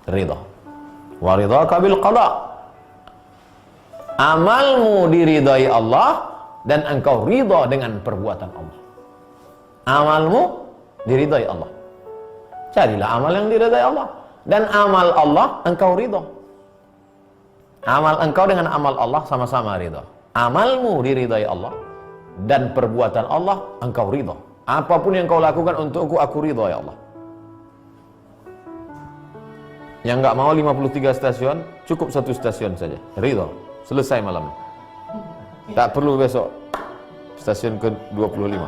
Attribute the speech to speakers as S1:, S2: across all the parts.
S1: ridha. Wa ridhaka bil qada. Amalmu diridai Allah dan engkau ridha dengan perbuatan Allah. Amalmu diridai Allah. Carilah amal yang diridai Allah, dan amal Allah engkau ridha. Amal engkau dengan amal Allah sama-sama ridha. Amalmu diridai Allah dan perbuatan Allah engkau ridha. Apapun yang kau lakukan untukku, aku ridha ya Allah. Yang enggak mau 53 stasiun, cukup 1 stasiun saja. Ridha. Selesai malam. Tak perlu besok stasiun ke-25.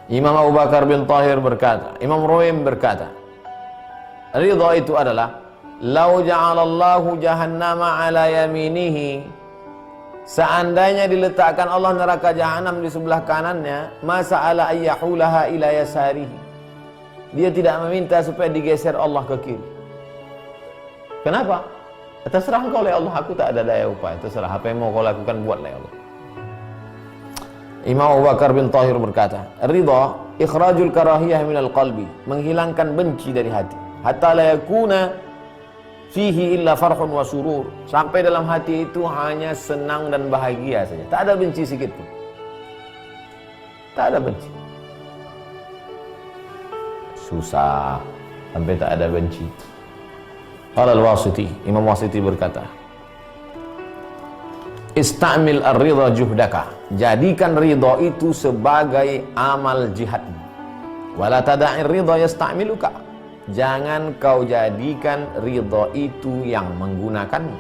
S1: Imam Abu Bakar bin Tahir berkata, Imam Ruwaim berkata, ridha itu adalah lau ja'alallahu jahannama ala yaminihi, seandainya diletakkan Allah neraka jahanam di sebelah kanannya, masa'ala ayyahulaha ila yasarihi, dia tidak meminta supaya digeser Allah ke kiri. Kenapa? Terserah engkau oleh Allah, aku tak ada daya upaya. Terserah apa yang mau kau lakukan, buatlah ya Allah. Imam Abu Bakar bin Tahir berkata, ridha ikhrajul karahiyah minal qalbi, menghilangkan benci dari hati, hatta la yakuna fihi illa farhun wa surur, sampai dalam hati itu hanya senang dan bahagia saja, tak ada benci sedikit pun. Tak ada benci. Susah sampai tak ada benci. Qala al-Wasiti, Imam Wasiti berkata, istamil ar-ridha juhdaka, jadikan ridha itu sebagai amal jihadmu. Wala tada'ir ridha yasta'miluka, jangan kau jadikan ridha itu yang menggunakanmu.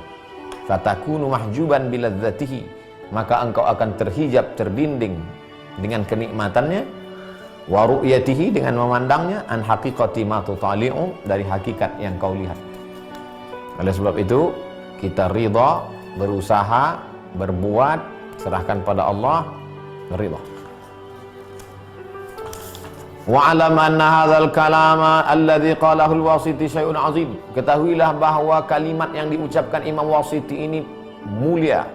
S1: Fatakunu mahjuban biladzatihi, maka engkau akan terhijab, terdinding dengan kenikmatannya. Wa ru'yatihi, dengan memandangnya. An haqiqati ma tutali'u, dari hakikat yang kau lihat. Oleh sebab itu kita ridha, berusaha, berbuat, serahkan pada Allah, ridha. Wa alam anna hadzal kalama alladhi qalahu al-Wasiti syai'un azim, ketahuilah bahwa kalimat yang diucapkan Imam Wasiti ini mulia,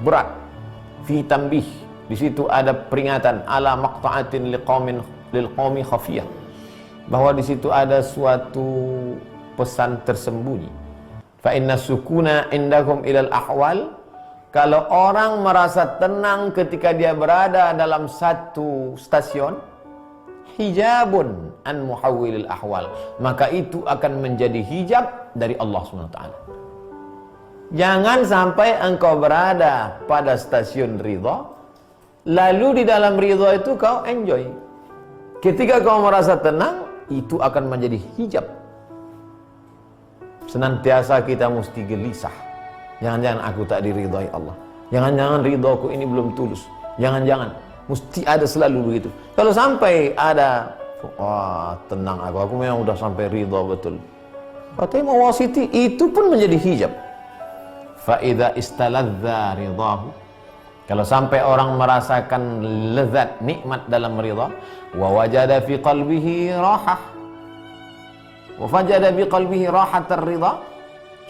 S1: berat. Fi tanbih, di situ ada peringatan, ala maqta'atin liqaumi khafiyah, bahwa di situ ada suatu pesan tersembunyi. Fa inna sukuna indahum ilal ahwal, kalau orang merasa tenang ketika dia berada dalam satu stasiun, hijabun an muhawwilil ahwal, maka itu akan menjadi hijab dari Allah SWT. Jangan sampai engkau berada pada stasiun ridha, lalu di dalam ridha itu kau enjoy. Ketika kau merasa tenang, itu akan menjadi hijab. Senantiasa kita mesti gelisah. Jangan-jangan aku tak diridhai Allah. Jangan-jangan ridhoku ini belum tulus. Jangan-jangan. Mesti ada selalu begitu. Kalau sampai ada, wah tenang aku memang udah sampai ridha betul. Kata Imam Wasiti, itu pun menjadi hijab. Fa idza istaladza ridahu, kalau sampai orang merasakan lezat, nikmat dalam ridha, wa wajada fi qalbihi rahah, wa fajada bi qalbihi rahatar ridha,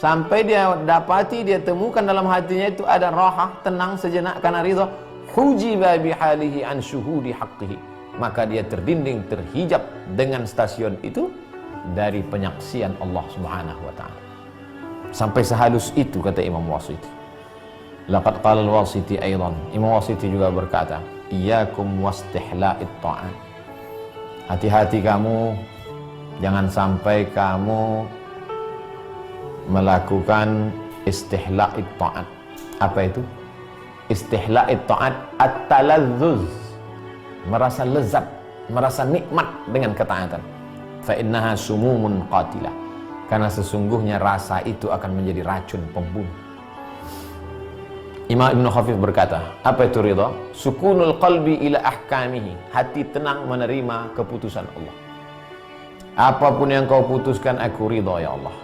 S1: sampai dia dapati, dia temukan dalam hatinya itu ada rahah, tenang sejenak karena ridha, hujiba bi halihi an syuhudi haqqihi, maka dia terdinding, terhijab dengan stasiun itu dari penyaksian Allah Subhanahu wa taala. Sampai sehalus itu kata Imam Wasiti. Laqad qala al-Wasiti aidan, Imam Wasiti juga berkata, iyyakum wastihla'it ta'at, hati-hati kamu, jangan sampai kamu melakukan istihla'it ta'at. Apa itu? Istihla'it ta'at at-talazzuz, merasa lezat, merasa nikmat dengan ketaatan. Fa innaha sumumun qatilah, karena sesungguhnya rasa itu akan menjadi racun pembunuh. Imam Ibn Khafif berkata, apa itu ridha? Sukunul qalbi ila ahkamihi, hati tenang menerima keputusan Allah. Apapun yang kau putuskan, aku ridha ya Allah.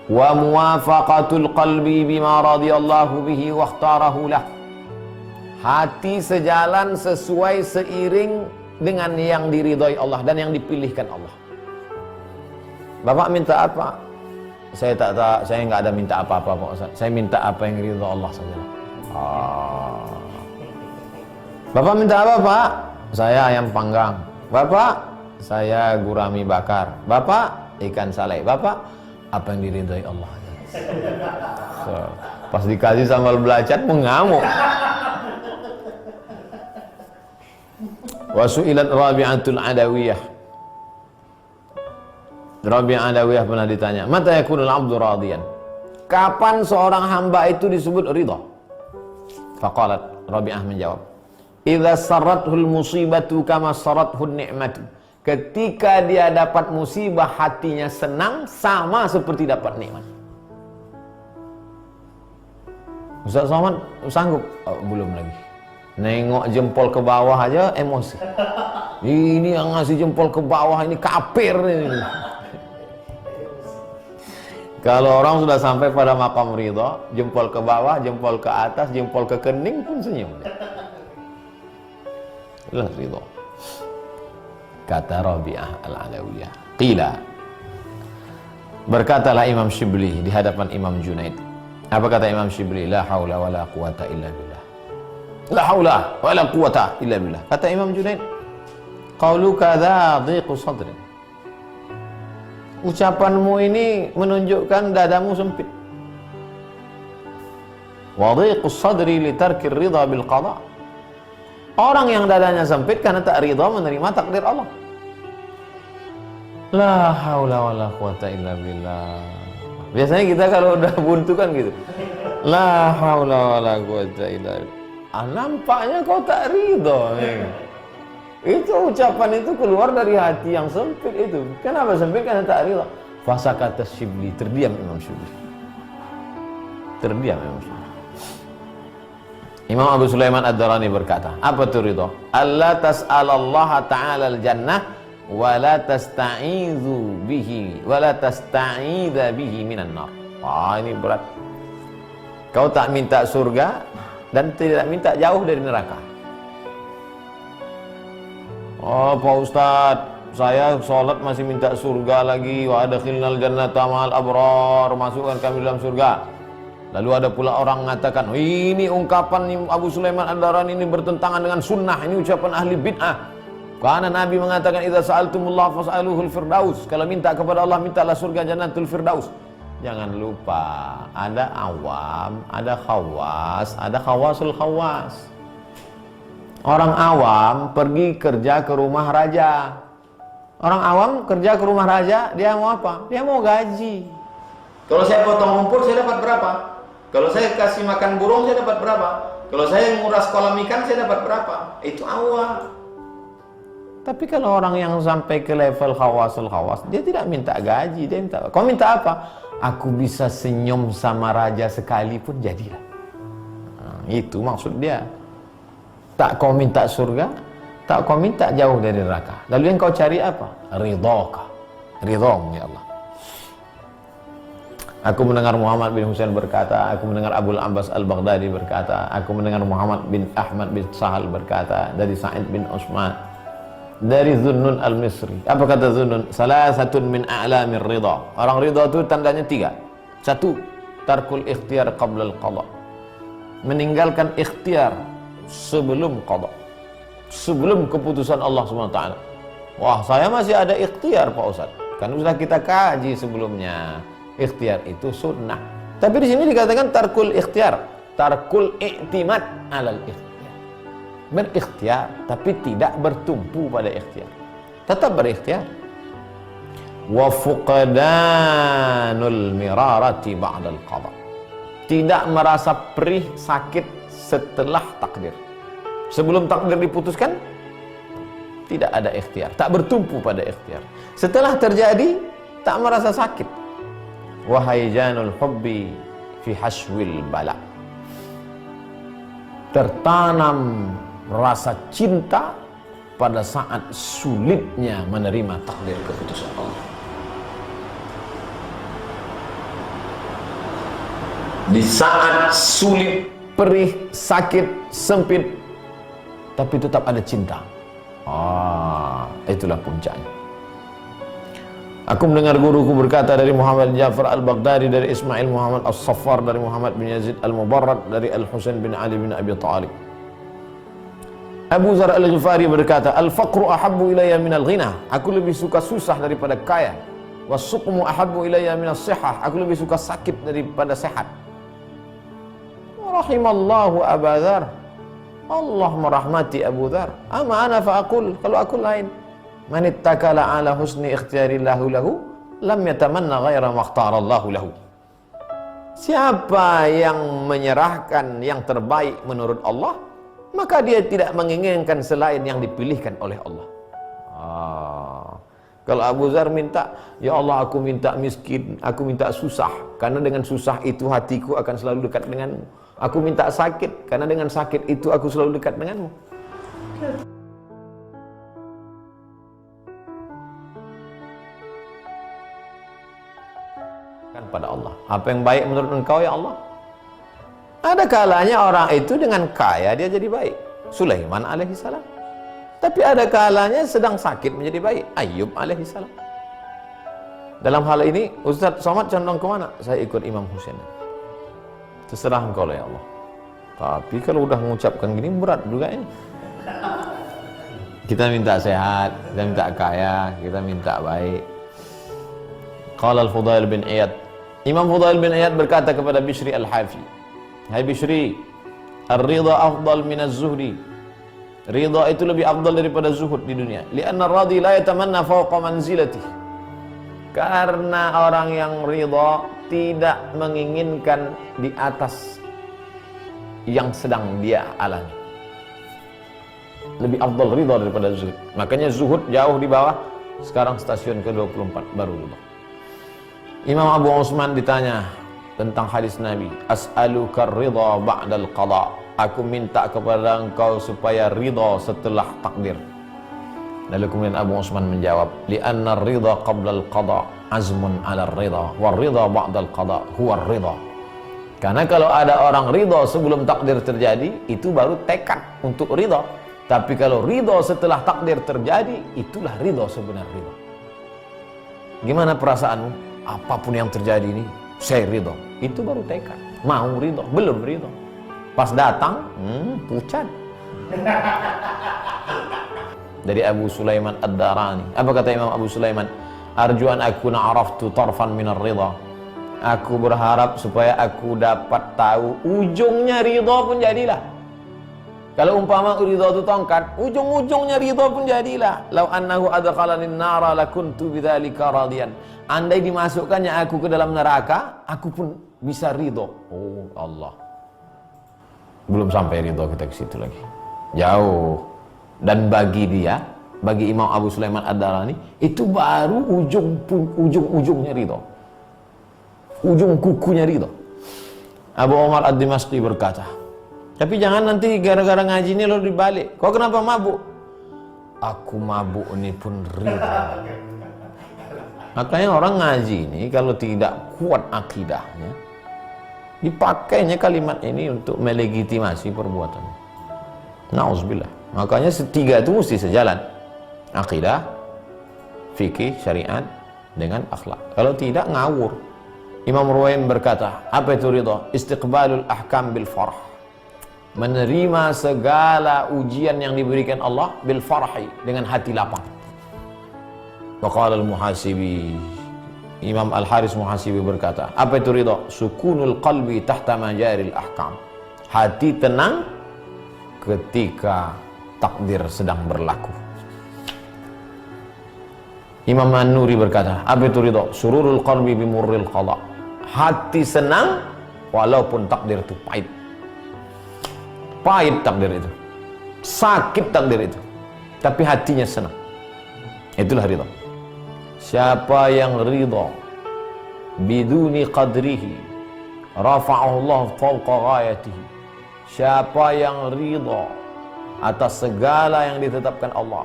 S1: Wa muwafaqatul qalbi bima radiyallahu bihi wa ikhtarahu lah, hati sejalan sesuai seiring dengan yang diridhai Allah dan yang dipilihkan Allah. Bapak minta apa? Saya nggak ada minta apa-apa Pak Ustaz. Saya minta apa yang ridha Allah saja. Bapak minta apa Pak? Saya ayam panggang. Bapak saya gurami bakar. Bapak, ikan salai. Bapak, apa yang diridhai Allah. So, pas dikasih sambal belacan mengamuk. Wasu'ilat Rabi'atul Adawiyah. Rabi'ah Adawiyah pernah ditanya, mata yakunul abdu radiyan? Kapan seorang hamba itu disebut ridha? Faqalat, Rabi'ah menjawab, idza sarrathul musibatu kama sarrathun ni'matu. Ketika dia dapat musibah hatinya senang sama seperti dapat nikmat. Ustaz Somad sanggup? Oh, belum lagi. Nengok jempol ke bawah aja emosi. Ini yang ngasih jempol ke bawah ini kafir ini. Kalau orang sudah sampai pada maqam ridha, jempol ke bawah, jempol ke atas, jempol ke kening pun senyum. Itulah ridha. Kata Rabi'ah Al-Adawiyah. Qila. Berkatalah Imam Shibli di hadapan Imam Junaid. Apa kata Imam Shibli? La haula wa la quwata illa billah. La haula wa la quwata illa billah. Kata Imam Junaid, qauluka dha dhiqu sadrin. Ucapanmu ini menunjukkan dadamu sempit. Wa dhiqu sadri li tarki ridha bil qada. Orang yang dadanya sempit karena tak ridha menerima takdir Allah. La haula wa la quwata illa billah. Biasanya kita kalau udah buntu kan gitu. La haula wa la quwata illa billah. Nampaknya kau tak ridha. Itu ucapan itu keluar dari hati yang sempit itu. Kenapa sempit? Karena tak ridha. Fasa kata Shibli, terdiam Imam Shibli. Terdiam Imam Shibli. Imam Abu Sulaiman Ad-Darani berkata, apa itu ridha? Allah tas'alallaha ta'ala al-jannah wa la tasta'idhu bihi wa la tasta'idha bihi minan nar. Wah, ini berat. Kau tak minta surga dan tidak minta jauh dari neraka. Oh Pak Ustadz, saya sholat masih minta surga lagi. Wa adkhilnal jannata ma'al abrar, masukkan kami dalam surga. Lalu ada pula orang mengatakan, ini ungkapan Abu Sulaiman Ad-Darani ini bertentangan dengan sunnah, ini ucapan ahli bid'ah. Karena Nabi mengatakan, idza sa'altumullah fas'aluhul firdaus. Kalau minta kepada Allah, mintalah surga jannatul firdaus. Jangan lupa, ada awam, ada khawas, ada khawasul khawas. Orang awam pergi kerja ke rumah raja. Orang awam kerja ke rumah raja, dia mau apa? Dia mau gaji. Kalau saya potong rumput, saya dapat berapa? Kalau saya kasih makan burung, saya dapat berapa? Kalau saya nguras kolam ikan, saya dapat berapa? Itu awam. Tapi kalau orang yang sampai ke level khawasul khawas, dia tidak minta gaji, dia minta, kau minta apa? Aku bisa senyum sama raja sekalipun jadilah. Nah, itu maksud dia. Tak kau minta surga, tak kau minta jauh dari neraka. Lalu yang kau cari apa? Ridhaka. Ridhamu ya Allah. Aku mendengar Muhammad bin Husain berkata, aku mendengar Abul Abbas Al-Baghdadi berkata, aku mendengar Muhammad bin Ahmad bin Sahal berkata, dari Sa'id bin Utsman, dari Zunnun Al-Misri. Apa kata Zunnun? Salasatun min a'lamir ridha. Orang ridha itu tandanya 3. 1, tarkul ikhtiyar qabla al-qada. Meninggalkan ikhtiar sebelum qada. Sebelum keputusan Allah SWT. Wah, saya masih ada ikhtiar Pak Ustaz. Kan sudah kita kaji sebelumnya. Ikhtiar itu sunnah. Tapi di sini dikatakan tarkul ikhtiar, tarkul i'timad alal ikhtiar. Berikhtiar tapi tidak bertumpu pada ikhtiar. Tetap berikhtiar. Wa fuqdanul mirarati ba'dal qada. Tidak merasa perih sakit setelah takdir. Sebelum takdir diputuskan tidak ada ikhtiar, tak bertumpu pada ikhtiar. Setelah terjadi tak merasa sakit. Wahaijanul hubbi fi haswil bala. Tertanam rasa cinta pada saat sulitnya menerima takdir keputusan Allah. Di saat sulit, perih, sakit, sempit, tapi tetap ada cinta. Itulah puncaknya. Aku mendengar guruku berkata dari Muhammad Ja'far Al-Baghdadi, dari Ismail Muhammad As-Saffar, dari Muhammad bin Yazid Al-Mubarrad, dari Al-Husain bin Ali bin Abi Thalib. Abu Dzar Al-Ghifari berkata, "Al-faqru ahabbu ilayya minal ghina." Aku lebih suka susah daripada kaya. "Was-suqmu ahabbu ilayya minas sihah." Aku lebih suka sakit daripada sehat. Rahimallahu Abu Dzar. Allah merahmati Abu Dzar. Ama ana faqul, kalau aku lain. Man ittakala ala husni ikhtiyarillahi lahu, lam yatamanna ghaira ma ikhtarallahu lahu. Siapa yang menyerahkan yang terbaik menurut Allah, maka dia tidak menginginkan selain yang dipilihkan oleh Allah. Kalau Abu Dzar minta, ya Allah aku minta miskin, aku minta susah, karena dengan susah itu hatiku akan selalu dekat denganmu. Aku minta sakit, karena dengan sakit itu aku selalu dekat denganmu. Kan pada Allah, apa yang baik menurut engkau ya Allah? Ada kalanya orang itu dengan kaya dia jadi baik, Sulaiman alaihissalam. Tapi ada kalanya sedang sakit menjadi baik, Ayub alaihissalam. Dalam hal ini Ustaz Somad condong kemana? Saya ikut Imam Husain. Terserah engkau lah ya Allah. Tapi kalau udah mengucapkan gini berat juga ini. Kita minta sehat, kita minta kaya, kita minta baik. Qala al-Fudail bin Iyad, Imam Fudail bin Iyad berkata kepada Bishri al-Hafi, "Hai Bishri, ar-ridha afdal min az-zuhdi." Ridha itu lebih afdal daripada zuhud di dunia. Li'anna ar-radhi la yatamanna fawqa manzilatihi. Karena orang yang ridha tidak menginginkan di atas yang sedang dia alami. Lebih afdal ridha daripada zuhud. Makanya zuhud jauh di bawah. Sekarang stasiun ke-24 baru ridha. Imam Abu Utsman ditanya tentang hadis Nabi, "As'aluka ridha ba'dal qada." Aku minta kepada engkau supaya ridha setelah takdir. Lalu kemudian Abu Utsman menjawab, "Li'anna ridha qabla al-qada azmun 'ala ar-ridha, wa ridha ba'da al-qada huwa ar-ridha." Karena kalau ada orang ridha sebelum takdir terjadi, itu baru tekad untuk ridha. Tapi kalau ridha setelah takdir terjadi, itulah ridha sebenar ridha. Gimana perasaanmu? Apapun yang terjadi ini, saya ridha. Itu baru tekad. Mau ridha, belum ridha. Pas datang, pucat. Dari Abu Sulaiman Ad-Darani. Apa kata Imam Abu Sulaiman? "Arju an akuna araftu tarfan minar ridha." Aku berharap supaya aku dapat tahu ujungnya ridha pun jadilah. Kalau umpama ridha itu tongkat, ujung-ujungnya ridha pun jadilah. "Lau annahu adkhalani an-nara lakuntu bidzalika radiyan." Andai dimasukkannya aku ke dalam neraka, aku pun bisa ridha. Oh Allah. Belum sampai ridha kita ke situ lagi. Jauh. Dan bagi dia, bagi Imam Abu Sulaiman Ad-Darani, itu baru ujung-ujungnya ridha. Ujung kukunya ridha. Abu Umar Ad-Dimashqi berkata, tapi jangan nanti gara-gara ngaji ini lalu dibalik. Kau kenapa mabuk? Aku mabuk ini pun ridha. Makanya orang ngaji ini kalau tidak kuat akidahnya, dipakainya kalimat ini untuk melegitimasi perbuatan. Nauzubillah. Makanya setiga itu mesti sejalan. Akidah, fikih, syariat dengan akhlak. Kalau tidak ngawur. Imam Ruwaim berkata, apa itu ridha? Istiqbalul ahkam bil farah. Menerima segala ujian yang diberikan Allah bil farahi, dengan hati lapang. Waqala al-Muhasibi, Imam Al-Haris Muhasibi berkata, apa itu ridha? Sukunul qalbi tahta majaril ahkam. Hati tenang ketika takdir sedang berlaku. Imam An-Nuri berkata, apa itu ridha? Sururul qalbi bimurril qada. Hati senang walaupun takdir itu pahit. Pahit takdir itu, sakit takdir itu, tapi hatinya senang. Itulah ridha. Siapa yang ridha biduni qadrihi rafa'ahu Allah fawqa ghayatihi. Siapa yang ridha atas segala yang ditetapkan Allah,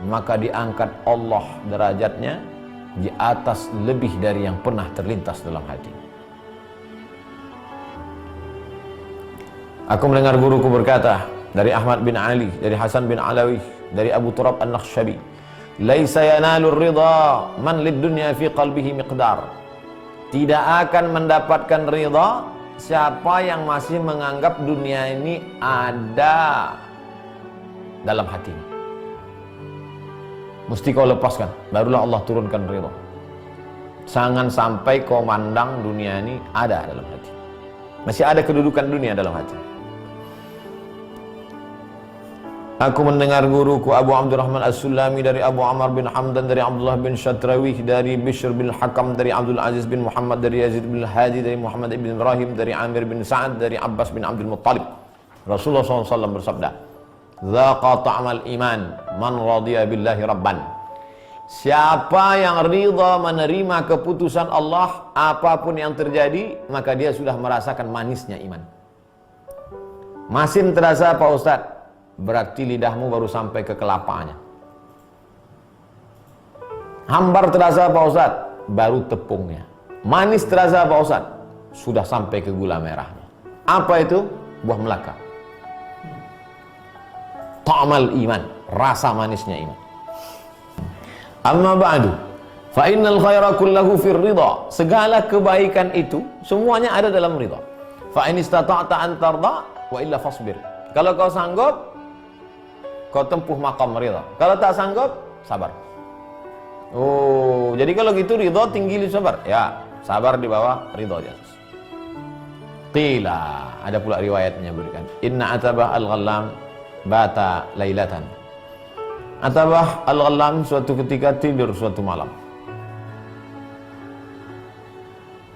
S1: maka diangkat Allah derajatnya di atas lebih dari yang pernah terlintas dalam hati. Aku mendengar guruku berkata, dari Ahmad bin Ali, dari Hasan bin Alawi, dari Abu Turab An-Nakhshabi, laisa yanalur ridha man lid dunya fi qalbihi miqdar. Tidak akan mendapatkan ridha siapa yang masih menganggap dunia ini ada dalam hatimu. Mesti kau lepaskan, barulah Allah turunkan ridha. Jangan sampai kau mandang dunia ini ada dalam hati. Masih ada kedudukan dunia dalam hati. Aku mendengar guruku Abu Abdurrahman As-Sulami dari Abu Amr bin Hamdan, dari Abdullah bin Syatrawih, dari Bishr bin Hakam, dari Abdul Aziz bin Muhammad, dari Yazid bin Hadi, dari Muhammad bin Ibrahim, dari Amir bin Sa'ad, dari Abbas bin Abdul Muttalib. Rasulullah SAW bersabda, "Dzaqa ta'mal iman man radiya billahi rabban." Siapa yang ridha menerima keputusan Allah, apapun yang terjadi, maka dia sudah merasakan manisnya iman. Masin terasa Pak Ustadz? Berarti lidahmu baru sampai ke kelapanya. Hambar terasa Pak Ustadz? Baru tepungnya. Manis terasa Pak Ustadz? Sudah sampai ke gula merahnya. Apa itu? Buah melaka. Ta'mal iman, rasa manisnya iman. Amma ba'du, fa innal khaira kullahu fir ridha. Segala kebaikan itu semuanya ada dalam ridha. Fa in istata'ta an tarda wa illa fasbir. Kalau kau sanggup, kau tempuh maqam ridha. Kalau tak sanggup, sabar. Oh, jadi kalau gitu ridha tinggi sabar. Ya, sabar di bawah, ridha di atas. Qila, ada pula riwayat menyebutkan, inna atabah al-ghallam bata lailatan. Atabah al-ghallam suatu ketika tidur suatu malam.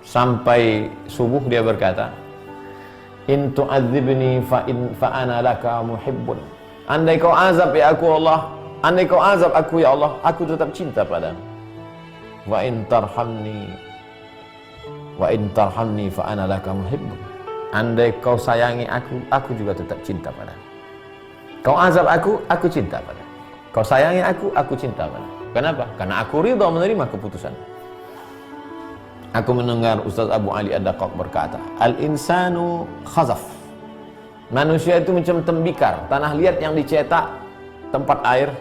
S1: Sampai subuh dia berkata, in tu'adzibni fa ana laka muhibbun. Andai kau azab ya aku Allah, andai kau azab aku ya Allah, aku tetap cinta padamu. Wa in tarhamni fa ana laka muhibbun. Andai kau sayangi aku juga tetap cinta padamu. Kau azab aku cinta padamu. Kau sayangi aku cinta padamu. Kenapa? Karena aku ridha menerima keputusan. Aku mendengar Ustaz Abu Ali Ad-Daqqaq berkata, al-insanu khazaf. Manusia itu macam tembikar, tanah liat yang dicetak tempat air.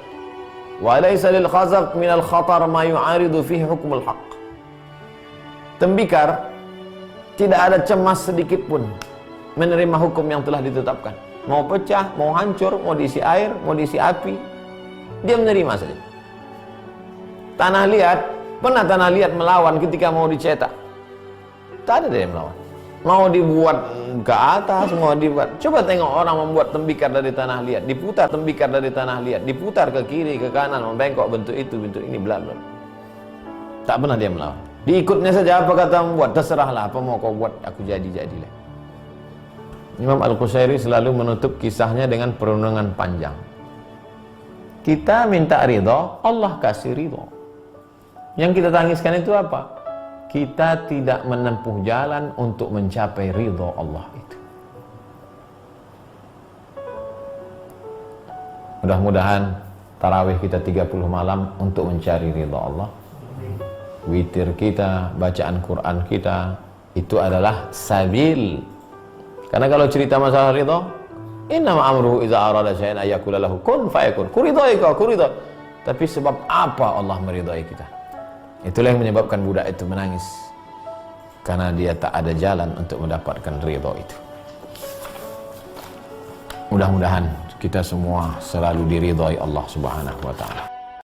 S1: Wa laysa lil khazaf min al-khatar ma yu'aridu fihi hukmul haqq. Tembikar tidak ada cemas sedikit pun menerima hukum yang telah ditetapkan. Mau pecah, mau hancur, mau diisi air, mau diisi api, dia menerima saja. Tanah liat, pernah tanah liat melawan ketika mau dicetak? Tak ada dia melawan. Mau dibuat ke atas, mau dibuat. Coba tengok orang membuat tembikar dari tanah liat, diputar tembikar dari tanah liat, diputar ke kiri, ke kanan, membengkok bentuk itu, bentuk ini, bla bla. Tak pernah dia melawan. Diikutnya saja apa kata membuat, terserahlah apa mau kau buat, aku jadilah. Imam Al-Qusairi selalu menutup kisahnya dengan perenungan panjang. Kita minta ridha, Allah kasih ridha. Yang kita tangiskan itu apa? Kita tidak menempuh jalan untuk mencapai ridha Allah itu. Mudah-mudahan tarawih kita 30 malam untuk mencari ridha Allah. Witir kita, bacaan Quran kita, itu adalah sabil. Karena kalau cerita masalah ridha, innama amruhu idza arada syai'an ayyakula lahu kun fayakun. Kuridhai kau, kuridha. Tapi sebab apa Allah meridhai kita? Itulah yang menyebabkan budak itu menangis. Karena dia tak ada jalan untuk mendapatkan ridha itu. Mudah-mudahan kita semua selalu diridhai Allah Subhanahu wa taala.